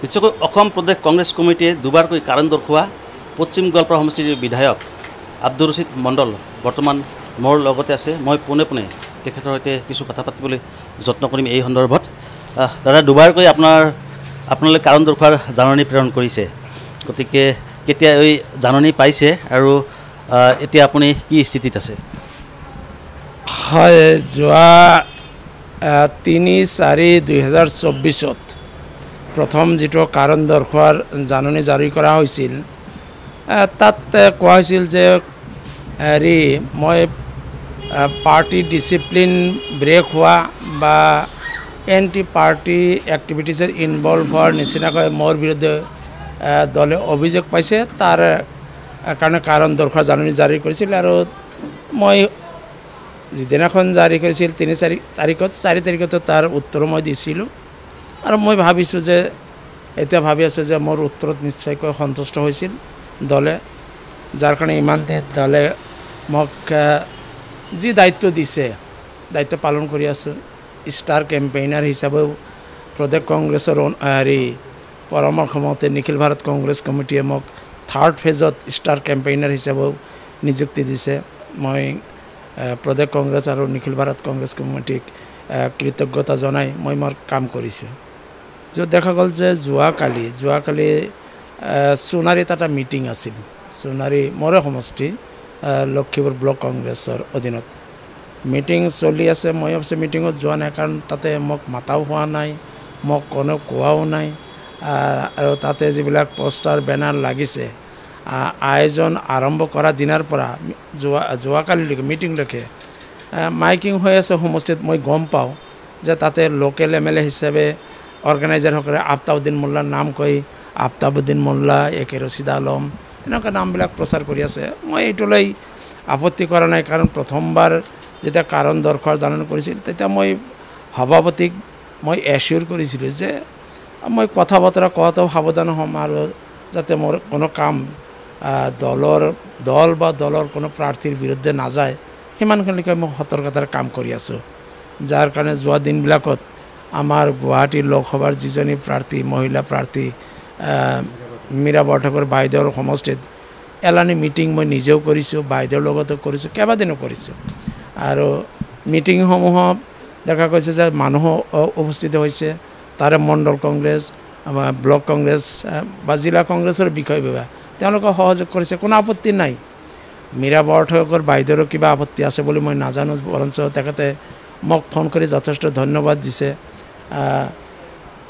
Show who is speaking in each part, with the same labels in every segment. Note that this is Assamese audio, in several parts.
Speaker 1: নিশ্চয়কৈ অসম প্ৰদেশ কংগ্ৰেছ কমিটিয়ে দুবাৰকৈ কাৰণ দৰ্শোৱা পশ্চিম গোৱালপাৰা সমষ্টিৰ বিধায়ক আব্দুৰ ৰছিদ মণ্ডল বৰ্তমান মোৰ লগতে আছে। মই পোনে পোনে তেখেতৰ সৈতে কিছু কথা পাতিবলৈ যত্ন কৰিম। এই সন্দৰ্ভত দাদা, দুবাৰকৈ আপোনালোকে কাৰণ দৰ্শোৱাৰ জাননী প্ৰেৰণ কৰিছে, গতিকে কেতিয়া এই জাননী পাইছে আৰু এতিয়া আপুনি কি স্থিতিত আছে?
Speaker 2: হয়, যোৱা 3/4/2024 প্ৰথম যিটো কাৰণ দৰ্শোৱাৰ জাননী জাৰি কৰা হৈছিল, তাত কোৱা হৈছিল যে মই পাৰ্টি ডিচিপ্লিন ব্ৰেক হোৱা বা এণ্টি পাৰ্টি এক্টিভিটিছত ইনভলভ হোৱাৰ নিচিনাকৈ মোৰ বিৰুদ্ধে দলে অভিযোগ পাইছে, তাৰ কাৰণে কাৰণ দৰ্শোৱাৰ জাননী জাৰি কৰিছিল। আৰু মই যিদিনাখন জাৰি কৰিছিল 4 তাৰিখতো তাৰ উত্তৰ মই দিছিলোঁ। আৰু মই ভাবিছোঁ যে এতিয়া ভাবি আছোঁ যে মোৰ উত্তৰত নিশ্চয়কৈ সন্তুষ্ট হৈছিল দলে, যাৰ কাৰণে ইমান দলে মোক যি দায়িত্ব দিছে দায়িত্ব পালন কৰি আছোঁ। ষ্টাৰ কেম্পেইনাৰ হিচাপেও প্ৰদেশ কংগ্ৰেছৰ পৰামৰ্শ মতে নিখিল ভাৰত কংগ্ৰেছ কমিটিয়ে মোক 3rd ফেজত ষ্টাৰ কেম্পেইনাৰ হিচাপেও নিযুক্তি দিছে। মই প্ৰদেশ কংগ্ৰেছ আৰু নিখিল ভাৰত কংগ্ৰেছ কমিটিক কৃতজ্ঞতা জনাই মই মোৰ কাম কৰিছোঁ। য'ত দেখা গ'ল যে যোৱাকালি সোণাৰীত এটা মিটিং আছিল। সোণাৰী মোৰে সমষ্টি লক্ষীপুৰ ব্লক কংগ্ৰেছৰ অধীনত মিটিং চলি আছে। মই অৱশ্যে মিটিঙত যোৱা নাই, কাৰণ তাতে মোক মাতাও হোৱা নাই, মোক কোনো কোৱাও নাই। আৰু তাতে যিবিলাক পোষ্টাৰ বেনাৰ লাগিছে, আয়োজন আৰম্ভ কৰা দিনাৰ পৰা যোৱাকালিলৈকে মিটিংলৈকে মাইকিং হৈ আছে সমষ্টিত। মই গম পাওঁ যে তাতে লোকেল MLA হিচাপে অৰ্গেনাইজাৰসকলে আফতাবুদ্দিন মোল্লাৰ নাম কৈ আফতাবুদ্দিন মোল্লা, AK ৰছিদ আলম, এনেকুৱা নামবিলাক প্ৰচাৰ কৰি আছে। মই এইটোলৈ আপত্তি কৰা নাই, কাৰণ প্ৰথমবাৰ যেতিয়া কাৰণ দৰ্শোৱাৰ জাননী কৰিছিল তেতিয়া মই সভাপতিক মই এচিয়ৰ কৰিছিলোঁ যে মই কথা বতৰা কোৱাটো সাৱধান হ'ম, আৰু যাতে মোৰ কোনো কাম দল বা দলৰ কোনো প্ৰাৰ্থীৰ বিৰুদ্ধে নাযায়, সিমানখিনিলৈকে মই সতৰ্কতাৰ কাম কৰি আছোঁ। যাৰ কাৰণে যোৱা দিনবিলাকত আমাৰ গুৱাহাটী লোকসভাৰ যিজনী প্ৰাৰ্থী, মহিলা প্ৰাৰ্থী মীৰা বৰঠাকুৰ বাইদেউৰ সমষ্টিত এলানি মিটিং মই নিজেও কৰিছোঁ, বাইদেউৰ লগতো কৰিছোঁ, কেইবাদিনো কৰিছোঁ। আৰু মিটিংসমূহত দেখা গৈছে যে মানুহ উপস্থিত হৈছে, তাৰে মণ্ডল কংগ্ৰেছ, আমাৰ ব্লক কংগ্ৰেছ বা জিলা কংগ্ৰেছৰ বিষয় বিভাগ তেওঁলোকে সহযোগ কৰিছে, কোনো আপত্তি নাই। মীৰা বৰঠাকুৰ বাইদেউৰো কিবা আপত্তি আছে বুলি মই নাজানো, বৰঞ্চ তেখেতে মোক ফোন কৰি যথেষ্ট ধন্যবাদ দিছে।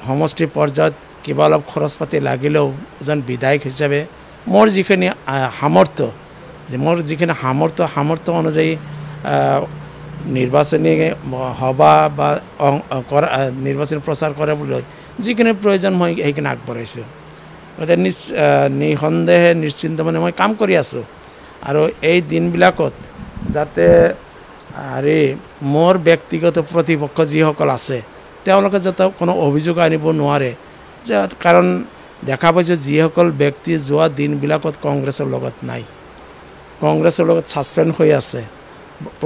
Speaker 2: সমষ্টি পৰ্যায়ত কিবা অলপ খৰচ পাতি লাগিলেও এজন বিধায়ক হিচাপে মোৰ যিখিনি সামৰ্থ্য অনুযায়ী নিৰ্বাচনী সভা বা নিৰ্বাচনী প্ৰচাৰ কৰিবলৈ যিখিনি প্ৰয়োজন মই সেইখিনি আগবঢ়াইছোঁ। গতিকে নিঃসন্দেহে নিশ্চিন্ত মানে মই কাম কৰি আছোঁ। আৰু এই দিনবিলাকত যাতে মোৰ ব্যক্তিগত প্ৰতিপক্ষ যিসকল আছে তেওঁলোকে যাতে কোনো অভিযোগ আনিব নোৱাৰে, যে কাৰণ দেখা পাইছোঁ যিসকল ব্যক্তি যোৱা দিনবিলাকত কংগ্ৰেছৰ লগত নাই, কংগ্ৰেছৰ লগত ছাছপেণ্ড হৈ আছে,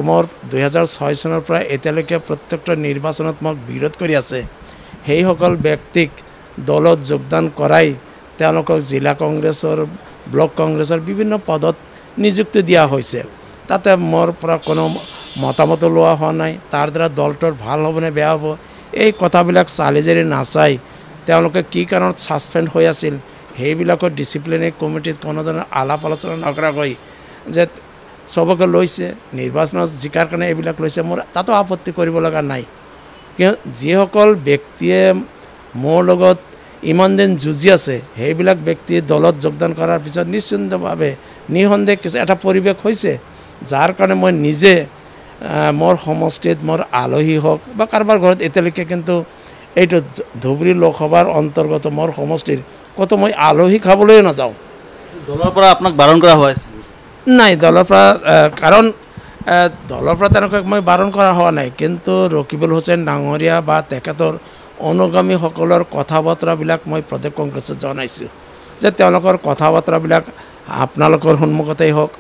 Speaker 2: মোৰ 2006 চনৰ পৰা এতিয়ালৈকে প্ৰত্যেকটা নিৰ্বাচনত মোক বিৰোধ কৰি আছে, সেইসকল ব্যক্তিক দলত যোগদান কৰাই তেওঁলোকক জিলা কংগ্ৰেছৰ, ব্লক কংগ্ৰেছৰ বিভিন্ন পদত নিযুক্তি দিয়া হৈছে। তাতে মোৰ পৰা কোনো মতামত লোৱা হোৱা নাই, তাৰ দ্বাৰা দলটোৰ ভাল হ'বনে বেয়া হ'ব এই কথাবিলাক চালি জাৰি নাচাই তেওঁলোকে কি কাৰণত ছাছপেণ্ড হৈ আছিল সেইবিলাকৰ ডিচিপ্লিনাৰী কমিটিত কোনো ধৰণৰ আলাপ আলোচনা নকৰাকৈ যে চবকে লৈছে, নিৰ্বাচনত জিকাৰ কাৰণে এইবিলাক লৈছে, মোৰ তাতো আপত্তি কৰিব লগা নাই। কিয় যিসকল ব্যক্তিয়ে মোৰ লগত ইমান দিন যুঁজি আছে সেইবিলাক ব্যক্তি দলত যোগদান কৰাৰ পিছত নিশ্চিন্তভাৱে নিঃসন্দেহে এটা পৰিৱেশ হৈছে, যাৰ কাৰণে মই নিজে মোৰ সমষ্টিত মোৰ আলহী হওক বা কাৰোবাৰ ঘৰত এতিয়ালৈকে, কিন্তু এইটো ধুবুৰী লোকসভাৰ অন্তৰ্গত মোৰ সমষ্টিৰ ক'তো মই আলহী খাবলৈ নাযাওঁ।
Speaker 1: দলৰ পৰা আপোনাক বাৰণ কৰা হয়?
Speaker 2: নাই, দলৰ পৰা তেনেকৈ মই বাৰণ কৰা হোৱা নাই, কিন্তু ৰকিবুল হুছেইন ডাঙৰীয়া বা তেখেতৰ অনুগামীসকলৰ কথা বতৰাবিলাক মই প্ৰদেশ কংগ্ৰেছত জনাইছোঁ যে তেওঁলোকৰ কথা বতৰাবিলাক আপোনালোকৰ সন্মুখতেই হওক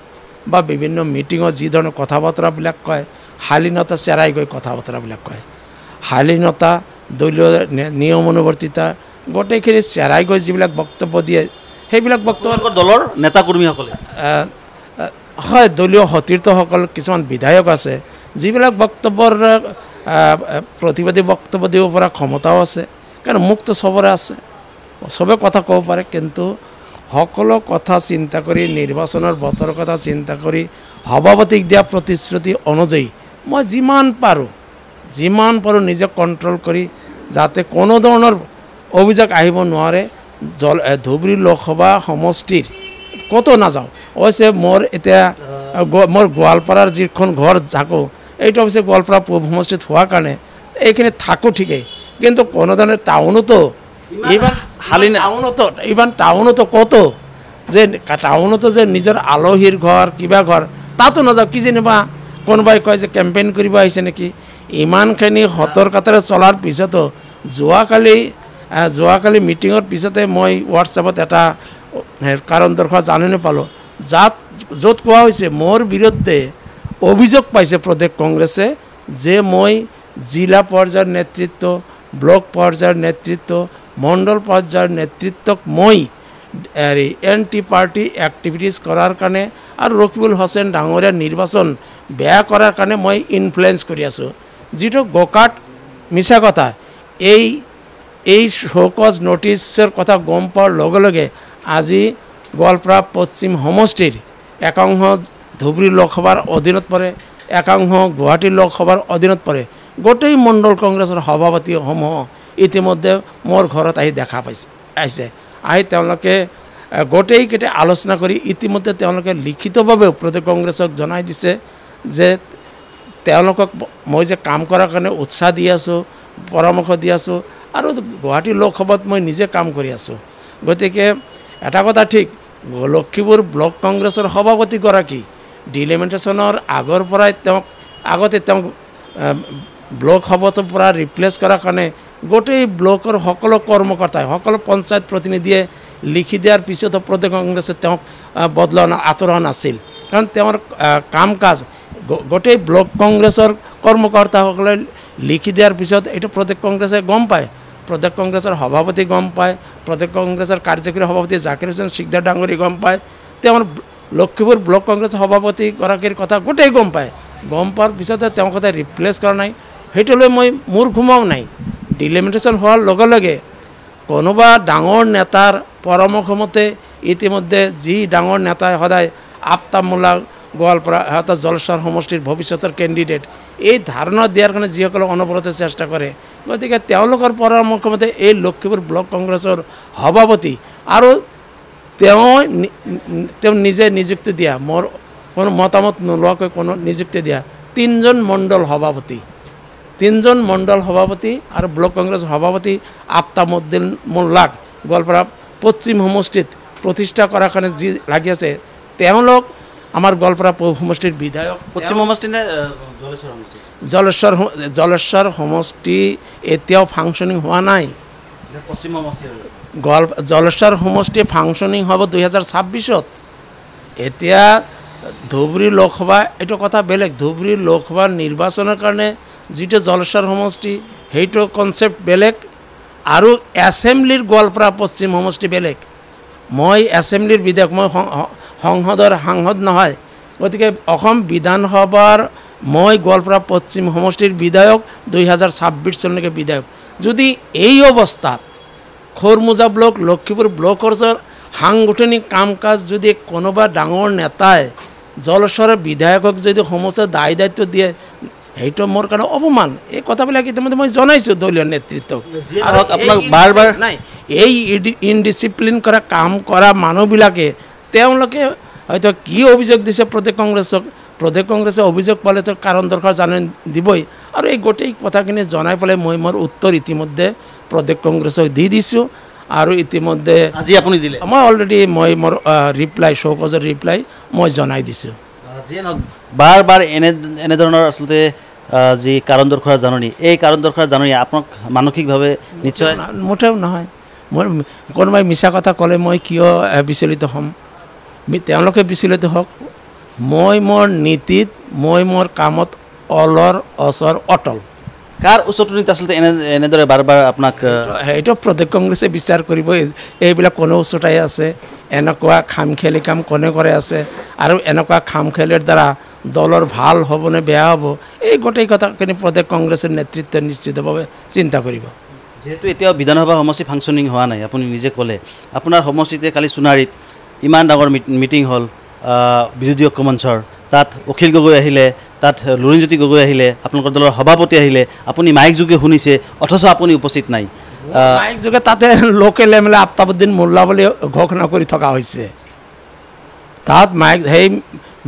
Speaker 2: বা বিভিন্ন মিটিঙত যি ধৰণৰ কথা বতৰাবিলাক কয়, শালীনতা চেৰাই গৈ কথা বতৰাবিলাক কয়, শালীনতা, দলীয় নিয়ম অনুৱৰ্তিতা, গোটেইখিনি চেৰাই গৈ যিবিলাক বক্তব্য দিয়ে সেইবিলাক বক্তব্য
Speaker 1: দলৰ নেতা কৰ্মীসকলে
Speaker 2: হয় দলীয় সতীৰ্থসকল কিছুমান বিধায়ক আছে যিবিলাক বক্তব্যৰ প্ৰতিবাদী বক্তব্য দিব পৰা ক্ষমতাও আছে কাৰণ মুক্ত চবৰে আছে চবে কথা ক'ব পাৰে কিন্তু সকলো কথা চিন্তা কৰি নিৰ্বাচনৰ বতৰৰ কথা চিন্তা কৰি সভাপতিক দিয়া প্ৰতিশ্ৰুতি অনুযায়ী মই যিমান পাৰোঁ নিজে কণ্ট্ৰল কৰি যাতে কোনো ধৰণৰ অভিযোগ আহিব নোৱাৰে ধুবুৰী লোকসভা সমষ্টিৰ ক'তো নাযাওঁ অৱশ্যে মোৰ এতিয়া মোৰ গোৱালপাৰাৰ যিখন ঘৰ থাকোঁ এইটো অৱশ্যে গোৱালপাৰা পূব সমষ্টিত হোৱাৰ কাৰণে এইখিনি থাকোঁ ঠিকেই কিন্তু কোনো ধৰণে টাউনতো টাউনতো ক'তো যে টাউনতো যে নিজৰ আলহীৰ ঘৰ কিবা ঘৰ তাতো নাযাওঁ কি যেনিবা কোনোবাই কয় যে কেম্পেইন কৰিব আহিছে নেকি ইমানখিনি সতৰ্কতাৰে চলাৰ পিছতো যোৱাকালি মিটিঙৰ পিছতে মই হোৱাটছএপত এটা কাৰণ দৰ্শাস্ত জাননী পালোঁ য'ত কোৱা হৈছে মোৰ বিৰুদ্ধে অভিযোগ পাইছে প্ৰদেশ কংগ্ৰেছে যে মই জিলা পৰ্যায়ৰ নেতৃত্ব ব্লক পৰ্যায়ৰ নেতৃত্ব মণ্ডল পৰ্যায়ৰ নেতৃত্বক মই এণ্টি পাৰ্টি এক্টিভিটিজ কৰাৰ কাৰণে আৰু ৰকিবুল হুছেইন ডাঙৰীয়া নিৰ্বাচন বেয়া কৰাৰ কাৰণে মই ইনফ্লুৱেঞ্চ কৰি আছোঁ যিটো গোকাট মিছা কথা এই শোকজ নটিচৰ কথা গম পোৱাৰ লগে লগে আজি গোৱালপাৰা পশ্চিম সমষ্টিৰ একাংশ ধুবুৰী লোকসভাৰ অধীনত পৰে একাংশ গুৱাহাটী লোকসভাৰ অধীনত পৰে গোটেই মণ্ডল কংগ্ৰেছৰ সভাপতিসমূহ ইতিমধ্যে মোৰ ঘৰত আহি দেখা আহিছে আহি তেওঁলোকে গোটেইকেইটা আলোচনা কৰি ইতিমধ্যে তেওঁলোকে লিখিতভাৱেও প্ৰদেশ কংগ্ৰেছক জনাই দিছে যে তেওঁলোকক মই যে কাম কৰাৰ কাৰণে উৎসাহ দি আছোঁ পৰামৰ্শ দি আছোঁ আৰু গুৱাহাটী লোকসভাত মই নিজে কাম কৰি আছোঁ গতিকে এটা কথা ঠিক লক্ষীপুৰ ব্লক কংগ্ৰেছৰ সভাপতিগৰাকী ডিলিমিটেশ্যনৰ আগৰ পৰাই আগতে তেওঁক ব্লক সভাপতিৰ পৰা ৰিপ্লেচ কৰাৰ কাৰণে গোটেই ব্লকৰ সকলো কৰ্মকৰ্তাই সকলো পঞ্চায়ত প্ৰতিনিধিয়ে লিখি দিয়াৰ পিছতো প্ৰদেশ কংগ্ৰেছে তেওঁক আঁতৰোৱা নাছিল কাৰণ তেওঁৰ কাম কাজ গোটেই ব্লক কংগ্ৰেছৰ কৰ্মকৰ্তাসকলে লিখি দিয়াৰ পিছত এইটো প্ৰদেশ কংগ্ৰেছে গম পায় প্ৰদেশ কংগ্ৰেছৰ সভাপতি গম পায় প্ৰদেশ কংগ্ৰেছৰ কাৰ্যকৰী সভাপতি জাকিৰ হুছেইন সিকদাৰ ডাঙৰী গম পায় তেওঁৰ লক্ষীপুৰ ব্লক কংগ্ৰেছৰ সভাপতিগৰাকীৰ কথা গোটেই গম পায় গম পোৱাৰ পিছতে তেওঁ কথা ৰিপ্লেচ কৰা নাই সেইটোলৈ মই মোৰ ঘুমাও নাই ডিলিমিটেশ্যন হোৱাৰ লগে লগে কোনোবা ডাঙৰ নেতাৰ পৰামৰ্শমতে ইতিমধ্যে যি ডাঙৰ নেতাই সদায় আফতাবুল্লাহ গোৱালপাৰা সিহঁতৰ জলস্বৰ সমষ্টিৰ ভৱিষ্যতৰ কেণ্ডিডেট এই ধাৰণা দিয়াৰ কাৰণে যিসকলে অনবৰতে চেষ্টা কৰে গতিকে তেওঁলোকৰ পৰামৰ্শমতে এই লক্ষীপুৰ ব্লক কংগ্ৰেছৰ সভাপতি আৰু তেওঁ নিজে নিযুক্তি দিয়া মোৰ কোনো মতামত নোলোৱাকৈ কোনো নিযুক্তি দিয়া তিনিজন মণ্ডল সভাপতি আৰু ব্লক কংগ্ৰেছৰ সভাপতি আফতাবুদ্দিন মোল্লাক গোৱালপাৰা পশ্চিম সমষ্টিত প্ৰতিষ্ঠা কৰাৰ কাৰণে যি লাগি আছে তেওঁলোক আমাৰ গোৱালপাৰা পূব সমষ্টিৰ বিধায়ক
Speaker 1: পশ্চিম সমষ্টি নে
Speaker 2: জলেশ্বৰ সমষ্টি এতিয়াও ফাংচনিং হোৱা নাই
Speaker 1: পশ্চিম সমষ্টি
Speaker 2: জলেশ্বৰ সমষ্টি ফাংচনিং হ'ব 2026-ত এতিয়া ধুবুৰী লোকসভা এইটো কথা বেলেগ ধুবুৰী লোকসভাৰ নিৰ্বাচনৰ কাৰণে যিটো জলেশ্বৰ সমষ্টি সেইটো কনচেপ্ট বেলেগ আৰু এছেম্বলিৰ গোৱালপাৰা পশ্চিম সমষ্টি বেলেগ মই এছেম্বলিৰ বিধায়ক মই সংসদৰ সাংসদ নহয় গতিকে অসম বিধানসভাৰ মই গোৱালপাৰা পশ্চিম সমষ্টিৰ বিধায়ক 2026 চনলৈকে বিধায়ক যদি এই অৱস্থাত খৰমুজা ব্লক লক্ষীপুৰ ব্লকৰ সাংগঠনিক কাম কাজ যদি কোনোবা ডাঙৰ নেতাই জলস্বৰৰ বিধায়কক যদি সমস্যা দায়িত্ব দিয়ে সেইটো মোৰ কাৰণে অপমান এই কথাবিলাক ইতিমধ্যে মই জনাইছোঁ দলীয় নেতৃত্বক
Speaker 1: আপোনাক বাৰ
Speaker 2: নাই এই ইনডিচিপ্লিন কৰা কাম কৰা মানুহবিলাকে তেওঁলোকে হয়তো কি অভিযোগ দিছে প্ৰদেশ কংগ্ৰেছে অভিযোগ পালেতো কাৰণ দৰকাৰ জাননী দিবই আৰু এই গোটেই কথাখিনি জনাই পেলাই মই মোৰ উত্তৰ ইতিমধ্যে প্ৰদেশ কংগ্ৰেছক দি দিছোঁ আৰু ইতিমধ্যে
Speaker 1: আজি আপুনি দিলে
Speaker 2: মই অলৰেডি মোৰ ৰিপ্লাই শোকজৰ ৰিপ্লাই মই জনাই দিছোঁ
Speaker 1: যিয়ে নহওক বাৰ এনেধৰণৰ আচলতে যি কাৰণ দৰ্শাস্ত জাননী এই কাৰণ দৰ্শাস্ত জাননী আপোনাক মানসিকভাৱে নিশ্চয়
Speaker 2: মুঠেও নহয় মোৰ কোনোবাই মিছা কথা ক'লে মই কিয় বিচলিত হ'ম তেওঁলোকে বিচলিত হওক মই মোৰ নীতিত মই মোৰ কামত অচৰ অটল
Speaker 1: কাৰ উচতনিত আচলতে এনেদৰে বাৰ বাৰ আপোনাক
Speaker 2: সেইটো প্ৰদেশ কংগ্ৰেছে বিচাৰ কৰিব এইবিলাক কোনো উচতাই আছে এনেকুৱা খামখেয়ালি কাম কোনে কৰে আছে আৰু এনেকুৱা খামখেয়ালিৰ দ্বাৰা দলৰ ভাল হ'ব নে বেয়া হ'ব এই গোটেই কথাখিনি প্ৰদেশ কংগ্ৰেছৰ নেতৃত্বে নিশ্চিতভাৱে চিন্তা কৰিব
Speaker 1: যেহেতু এতিয়াও বিধানসভা সমষ্টি ফাংচনিং হোৱা নাই আপুনি নিজে ক'লে আপোনাৰ সমষ্টিতে কালি সোণাৰীত ইমান ডাঙৰ মিটিং হ'ল বিৰোধী ঐক্য মঞ্চৰ তাত অখিল গগৈ আহিলে তাত লুৰিণজ্যোতি গগৈ আহিলে আপোনালোকৰ দলৰ সভাপতি আহিলে আপুনি মাইক যোগে শুনিছে অথচ আপুনি উপস্থিত নাই
Speaker 2: মাইক যোগে তাতে লোকেল এম এল এ আফতাবুদ্দিন মোল্লা বুলি ঘোষণা কৰি থকা হৈছে তাত মাইক সেই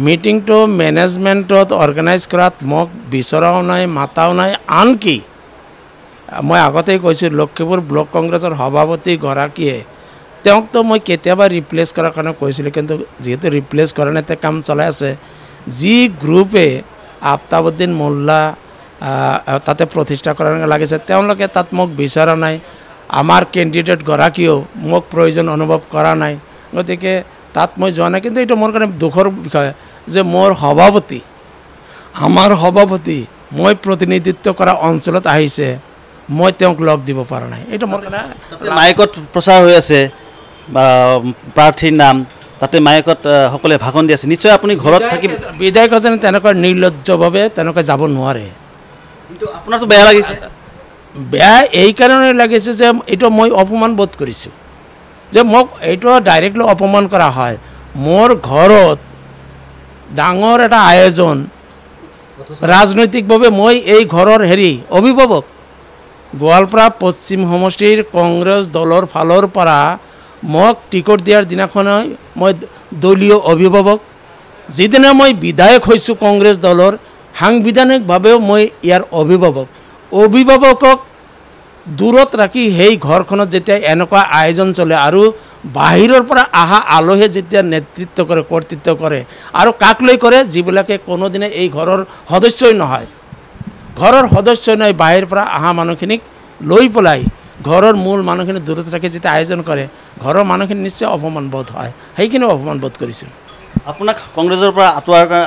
Speaker 2: মিটিংটো মেনেজমেণ্টত অৰ্গেনাইজ কৰাত মোক বিচৰাও নাই মাতাও নাই আনকি মই আগতেই কৈছোঁ লক্ষীপুৰ ব্লক কংগ্ৰেছৰ সভাপতিগৰাকীয়ে তেওঁকতো মই কেতিয়াবা ৰিপ্লেচ কৰাৰ কাৰণে কৈছিলোঁ কিন্তু যিহেতু ৰিপ্লেচ কৰা নাই তেওঁ কাম চলাই আছে যি গ্ৰুপে আফতাবুদ্দিন মোল্লা তাতে প্ৰতিষ্ঠা কৰাৰ লাগিছে তেওঁলোকে তাত মোক বিচৰা নাই আমাৰ কেণ্ডিডেটগৰাকীয়েও মোক প্ৰয়োজন অনুভৱ কৰা নাই গতিকে তাত মই যোৱা নাই কিন্তু এইটো মোৰ কাৰণে দুখৰ বিষয় যে মোৰ সভাপতি আমাৰ সভাপতি মই প্ৰতিনিধিত্ব কৰা অঞ্চলত আহিছে মই তেওঁক লগ দিব পৰা নাই এইটো মোৰ কাৰণে
Speaker 1: মাইকত প্ৰচাৰ হৈ আছে প্ৰাৰ্থীৰ নাম তাতে মাইকত সকলোৱে ভাষণ দি আছে নিশ্চয় আপুনি ঘৰত থাকি
Speaker 2: বিধায়কজনে তেনেকুৱা নিৰ্লজ্জভাৱে তেনেকৈ যাব নোৱাৰে
Speaker 1: কিন্তু আপোনাৰতো বেয়া লাগিছে
Speaker 2: বেয়া এইকাৰণে লাগিছে যে এইটো মই অপমান বোধ কৰিছোঁ যে মোক এইটো ডাইৰেক্টলি অপমান কৰা হয় মোৰ ঘৰত ডাঙৰ এটা আয়োজন ৰাজনৈতিকভাৱে মই এই ঘৰৰ অভিভাৱক গোৱালপাৰা পশ্চিম সমষ্টিৰ কংগ্ৰেছ দলৰ ফালৰ পৰা মোক টিকট দিয়াৰ দিনাখনেই মই দলীয় অভিভাৱক যিদিনা মই বিধায়ক হৈছোঁ কংগ্ৰেছ দলৰ সাংবিধানিকভাৱেও মই ইয়াৰ অভিভাৱকক দূৰত ৰাখি সেই ঘৰখনত যেতিয়া এনেকুৱা আয়োজন চলে আৰু বাহিৰৰ পৰা অহা আলহীয়ে যেতিয়া নেতৃত্ব কৰে কৰ্তৃত্ব কৰে আৰু কাক লৈ কৰে যিবিলাকে কোনোদিনে এই ঘৰৰ সদস্যই নহয় বাহিৰৰ পৰা অহা মানুহখিনিক লৈ পেলাই ঘৰৰ মূল মানুহখিনি দূৰত ৰাখি যেতিয়া আয়োজন কৰে ঘৰৰ মানুহখিনি নিশ্চয় অপমান বোধ হয় সেইখিনিও অপমান বোধ কৰিছোঁ
Speaker 1: আপোনাক কংগ্ৰেছৰ পৰা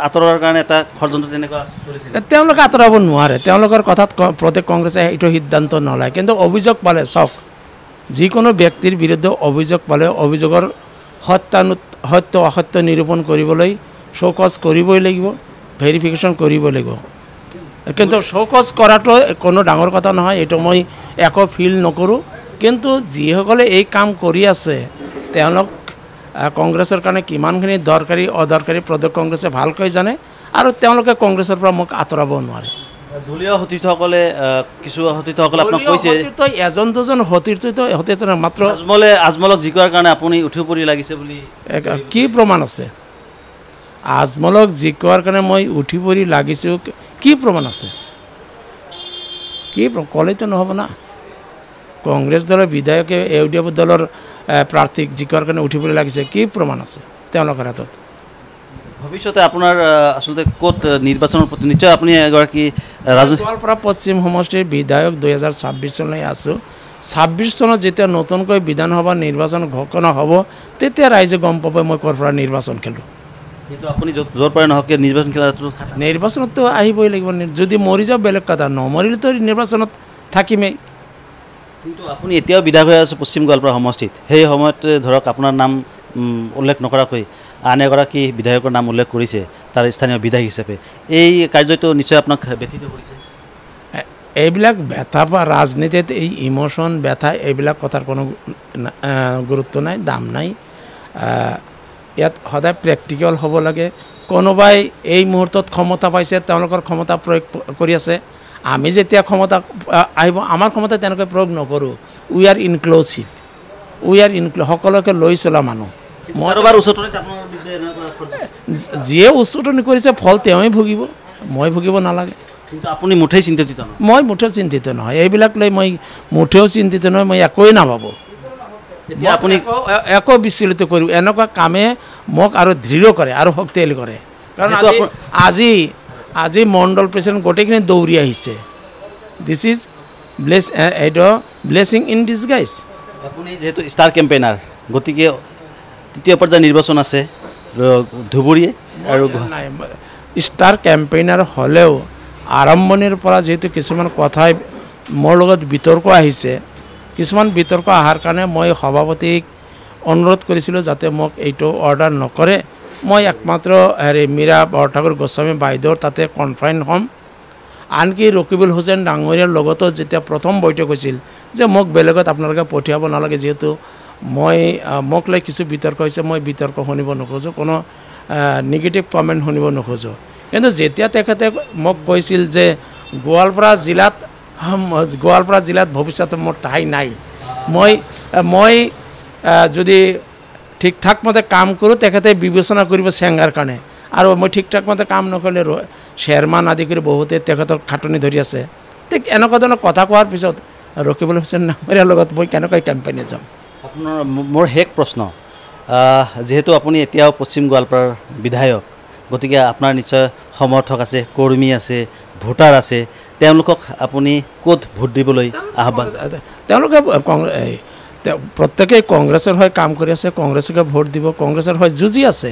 Speaker 1: আঁতৰোৱাৰ কাৰণে এটা ষড়যন্ত্ৰ তেনেকুৱা চলিছিল
Speaker 2: তেওঁলোকে আঁতৰাব নোৱাৰে তেওঁলোকৰ কথাত প্ৰত্যেক কংগ্ৰেছে এইটো সিদ্ধান্ত নলয় কিন্তু অভিযোগ পালে চাওক যিকোনো ব্যক্তিৰ বিৰুদ্ধে অভিযোগ পালে অভিযোগৰ সত্য অসত্য নিৰূপণ কৰিবলৈ শোকজ কৰিবই লাগিব ভেৰিফিকেশ্যন কৰিব লাগিব কিন্তু শোকজ কৰাটো কোনো ডাঙৰ কথা নহয় এইটো মই একো ফিল নকৰোঁ কিন্তু যিসকলে এই কাম কৰি আছে তেওঁলোক কংগ্ৰেছৰ কাৰণে কিমানখিনি দৰকাৰী অদৰকাৰী প্ৰদেশ কংগ্ৰেছে ভালকৈ জানে আৰু তেওঁলোকে কংগ্ৰেছৰ পৰা মোক আঁতৰাব নোৱাৰে
Speaker 1: দলীয় সতীৰ্থসকলে কিছু সতীৰ্থসকলে আপোনাক কৈছে
Speaker 2: এজন দুজন সতীৰ্থ মাত্ৰ
Speaker 1: আজমলক জিকোৱাৰ কাৰণে আপুনি উঠি পৰি লাগিছে বুলি
Speaker 2: কি প্ৰমাণ আছে আজমলক জিকোৱাৰ কাৰণে মই উঠি পৰি লাগিছোঁ কি প্ৰমাণ আছে কি ক'লেতো নহ'ব না কংগ্ৰেছ দলৰ বিধায়কে ইউডিএফ দলৰ প্ৰাৰ্থীক জিকোৱাৰ কাৰণে উঠি পৰি লাগিছে কি প্ৰমাণ আছে তেওঁলোকৰ হাতত
Speaker 1: ভৱিষ্যতে আপোনাৰ আচলতে ক'ত নিৰ্বাচনৰ প্ৰতি নিশ্চয় আপুনি এগৰাকী
Speaker 2: গোৱালপাৰা পশ্চিম সমষ্টিৰ বিধায়ক 2026 চনলৈ আছোঁ 26 চনত যেতিয়া নতুনকৈ বিধানসভা নিৰ্বাচন ঘোষণা হ'ব তেতিয়া ৰাইজে গম পাব মই ক'ৰ পৰা নিৰ্বাচন খেলোঁ
Speaker 1: কিন্তু আপুনি য'ৰ পৰা নহওক নিৰ্বাচন খেলাটো
Speaker 2: নিৰ্বাচনততো আহিবই লাগিব যদি মৰি যাওঁ বেলেগ কথা নমৰিলেতো নিৰ্বাচনত থাকিমেই
Speaker 1: কিন্তু আপুনি এতিয়াও বিধায়ক হৈ আছে পশ্চিম গোৱালপাৰা সমষ্টিত সেই সময়ত ধৰক আপোনাৰ নাম উল্লেখ নকৰাকৈ আন এগৰাকী বিধায়কৰ নাম উল্লেখ কৰিছে তাৰ স্থানীয় বিধায়ক হিচাপে এই কাৰ্যটো নিশ্চয় আপোনাক ব্যথিত কৰিছে
Speaker 2: এইবিলাক ব্যথা বা ৰাজনীতিত এই ইমোশ্যন ব্যথা এইবিলাক কথাৰ কোনো গুৰুত্ব নাই দাম নাই ইয়াত সদায় প্ৰেক্টিকেল হ'ব লাগে কোনোবাই এই মুহূৰ্তত ক্ষমতা পাইছে তেওঁলোকৰ ক্ষমতা প্ৰয়োগ কৰি আছে আমি যেতিয়া ক্ষমতা আহিব আমাৰ ক্ষমতা তেনেকৈ প্ৰয়োগ নকৰোঁ উই আৰ ইনক্লুচিভ সকলোকে লৈ চলা মানুহ যিয়ে উচ্চতনি কৰিছে ফল তেওঁই ভুগিব মই ভুগিব নালাগে
Speaker 1: কিন্তু আপুনি মুঠেই চিন্তিত
Speaker 2: মই মুঠেও চিন্তিত নহয় এইবিলাক লৈ মই মুঠেও চিন্তিত নহয় মই একোৱেই নাভাবোঁ এতিয়া আপুনি একো বিচলিত কৰোঁ এনেকুৱা কামে মোক আৰু দৃঢ় কৰে আৰু শক্তিশালী কৰে কাৰণ আজি মণ্ডল প্ৰেচিডেণ্ট গোটেইখিনি দৌৰি আহিছে this is blessing in disguise
Speaker 1: আপুনি যেহেতু ষ্টাৰ কেম্পেইনাৰ গতিকে তৃতীয় পৰ্যায়ৰ নিৰ্বাচন আছে ধুবুৰী আৰু
Speaker 2: ষ্টাৰ কেম্পেইনাৰ হ'লেও আৰম্ভণিৰ পৰা যেহেতু কিছুমান কথাই মোৰ লগত বিতৰ্ক আহিছে কিছুমান বিতৰ্ক অহাৰ কাৰণে মই সভাপতিক অনুৰোধ কৰিছিলোঁ যাতে মোক এইটো অৰ্ডাৰ নকৰে মই একমাত্ৰ মীৰা বৰঠাকুৰ গোস্বামী বাইদেউৰ তাতে কনফাইন হ'ম আনকি ৰকিবুল হুছেইন ডাঙৰীয়াৰ লগতো যেতিয়া প্ৰথম বৈঠক হৈছিল যে মোক বেলেগত আপোনালোকে পঠিয়াব নালাগে যিহেতু মই মোক লৈ কিছু বিতৰ্ক হৈছে মই বিতৰ্ক শুনিব নোখোজোঁ কোনো নিগেটিভ কমেণ্ট শুনিব নোখোজোঁ কিন্তু যেতিয়া তেখেতে মোক কৈছিল যে গোৱালপাৰা জিলাত ভৱিষ্যতে মোৰ ঠাই নাই মই যদি ঠিক ঠাক মতে কাম কৰোঁ তেখেতে বিবেচনা কৰিব চেংগাৰ কাৰণে আৰু মই ঠিক ঠাক মতে কাম নকৰিলে চেয়াৰমান আদি কৰি বহুতে তেখেতক খাটনি ধৰি আছে ঠিক এনেকুৱা ধৰণৰ কথা কোৱাৰ পিছত ৰকিবুল হুছেইন ডাঙৰীয়াৰ লগত মই কেনেকৈ কেম্পেইনত যাম
Speaker 1: আপোনাৰ মোৰ শেষ প্ৰশ্ন যেহেতু আপুনি এতিয়াও পশ্চিম গোৱালপাৰাৰ বিধায়ক গতিকে আপোনাৰ নিশ্চয় সমৰ্থক আছে কৰ্মী আছে ভোটাৰ আছে তেওঁলোকক আপুনি ক'ত ভোট দিবলৈ আহ্বান
Speaker 2: তেওঁলোকে প্ৰত্যেকেই কংগ্ৰেছৰ হৈ কাম কৰি আছে কংগ্ৰেছকে ভোট দিব কংগ্ৰেছৰ হৈ যুঁজি আছে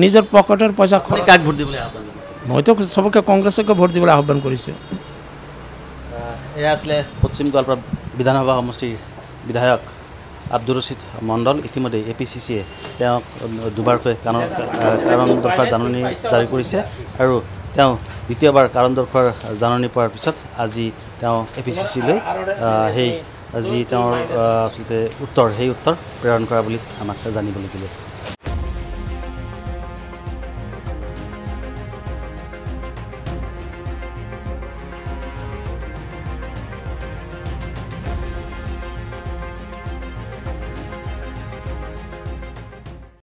Speaker 2: নিজৰ পকেটৰ পইচা
Speaker 1: কাক ভোট দিবলৈ আহ্বান
Speaker 2: মইতো চবকে কংগ্ৰেছকে ভোট দিবলৈ আহ্বান কৰিছোঁ
Speaker 1: এয়া আছিলে পশ্চিম গোৱালপাৰা বিধানসভা সমষ্টিৰ বিধায়ক আব্দুৰ ৰছিদ মণ্ডল ইতিমধ্যে APCCয়ে তেওঁক দুবাৰকৈ কাৰণ দৰ্শাৰ জাননী জাৰি কৰিছে আৰু তেওঁ দ্বিতীয়বাৰ কাৰণ দৰ্শাৰ জাননী পোৱাৰ পিছত আজি তেওঁ APCCলৈ সেই যি তেওঁৰ আচলতে উত্তৰ সেই উত্তৰ প্ৰেৰণ কৰা বুলি আমাক জানিবলৈ দিলে